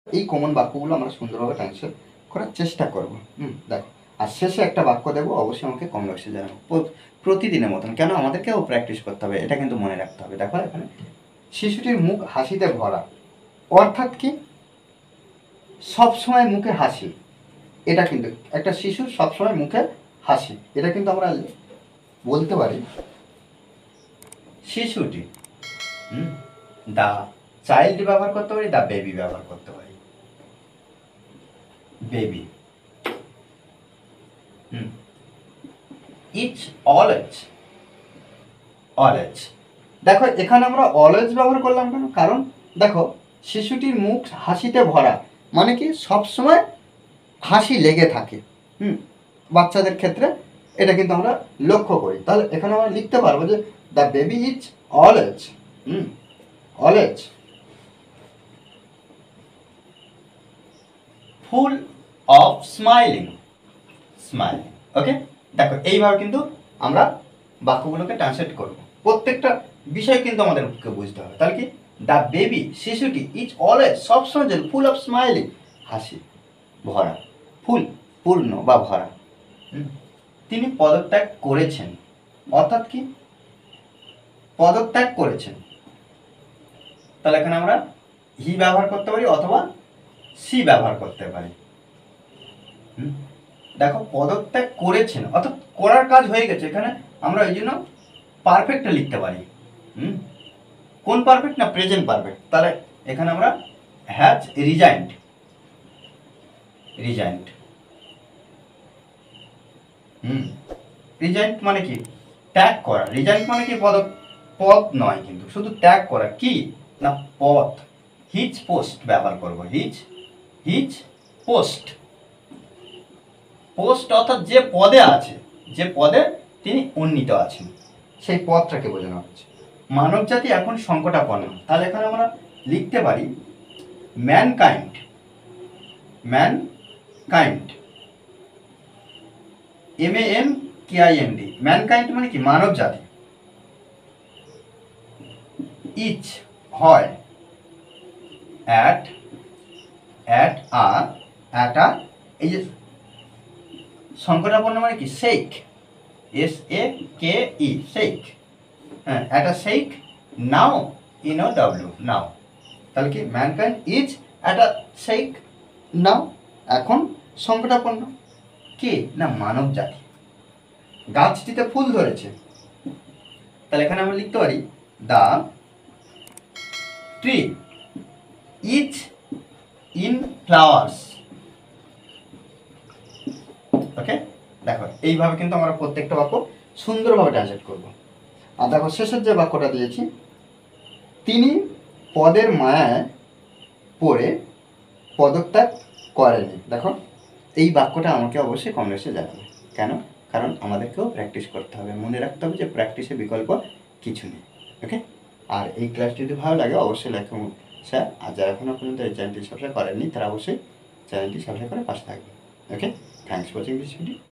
এই কমন বাক্যগুলো আমরা সুন্দরভাবে ট্রান্সলেট করার চেষ্টা করব। দেখো, আর শেষে একটা বাক্য দেবো, অবশ্যই আমাকে কমেন্ট বক্সে জানাবো প্রতিদিনের মতন, কেন আমাদেরকেও প্র্যাকটিস করতে হবে, এটা কিন্তু মনে রাখতে হবে। দেখো এখানে শিশুটির মুখ হাসিতে ভরা, অর্থাৎ কি সবসময় মুখে হাসি, এটা কিন্তু একটা শিশুর সবসময় মুখে হাসি, এটা কিন্তু আমরা বলতে পারি শিশুটি। দা চাইল্ড ব্যবহার করতে পারি, দা বেবি ব্যবহার করতে পারি, বেবি। It's always, always. দেখো এখানে আমরা অলওয়েজ ব্যবহার করলাম কেন? কারণ দেখো শিশুটির মুখ হাসিতে ভরা, মানে কি সবসময় হাসি লেগে থাকে। বাচ্চাদের ক্ষেত্রে এটা কিন্তু আমরা লক্ষ্য করি। তাহলে এখানে আমরা লিখতে পারবো যে the baby is always, always full of smiling, smiling. Okay, দেখো এইভাবে কিন্তু আমরা বাক্যগুলোকে ট্রান্সলেট করবো। প্রত্যেকটা বিষয় কিন্তু আমাদেরকে বুঝতে হবে। তাহলে কি দ্য বেবি শিশুটি ইজ অলওয়েজ, সবসময় যেন ফুল অফ স্মাইলিং, হাসি ভরা, ফুল পূর্ণ বা ভরা। তিনি পদত্যাগ করেছেন, অর্থাৎ কি পদত্যাগ করেছেন। তাহলে এখানে আমরা হি ব্যবহার করতে পারি অথবা সি ব্যবহার করতে পারি। দেখো পদত্যাগ করেছেন অর্থাৎ করার কাজ হয়ে গেছে, এখানে আমরা ওই জন্য পারফেক্টটা লিখতে পারি। কোন পারফেক্ট? না প্রেজেন্ট পারফেক্ট। তাহলে এখানে আমরা হ্যাজ রিজাইন্ড, রিজাইন্ড। রিজাইন্ড মানে কি ত্যাগ করা। রিজাইন্ড মানে কি পদ নয়, কিন্তু শুধু ত্যাগ করা। কি না পদ। হিজ পোস্ট ব্যবহার করব, হিজ পোস্ট। পোস্ট অর্থাৎ যে পদে আছে, যে পদে তিনি উন্নীত আছেন, সেই পদটাকে বোঝানো হচ্ছে। মানব জাতি এখন সংকটাপন্ন। তাহলে এখানে আমরা লিখতে পারি ম্যানকাইন্ড, ম্যানকাইন্ড, MANKIND। ম্যানকাইন্ড মানে কি মানব জাতি। ইচ হয়, অ্যাট আ, এই যে সংকটাপন্ন মানে কি শেক, SAKE, শেক। হ্যাঁ, at a sake now, NOW, now. তাহলে কি mankind is at a sake now, এখন সংকটাপন্ন। কে না মানব জাতি। গাছটিতে ফুল ধরেছে, তাহলে এখানে আমরা লিখতে পারি the tree is in flowers. Okay, দেখো এইভাবে কিন্তু আমরা প্রত্যেকটা বাক্য সুন্দরভাবে ট্রান্সলেট করব। আর দেখো শেষের যে বাক্যটা দিয়েছি, তিনি পদের মায়ায় পড়ে পদত্যাগ করেনি। দেখো এই বাক্যটা আমাকে অবশ্যই কমেন্টে জানাবে। কেন? কারণ আমাদেরকেও প্র্যাকটিস করতে হবে, মনে রাখতে হবে যে প্র্যাকটিসের বিকল্প কিছু নেই। ওকে, আর এই ক্লাসটি যদি ভালো লাগে অবশ্যই লাইক করুন স্যার। আর যারা এখনও পর্যন্ত এই চ্যানেলটি সাবস্ক্রাইব করেননি তারা অবশ্যই চ্যানেলটি সাবস্ক্রাইব করে পাশে থাকবে। Okay, thanks for watching this video.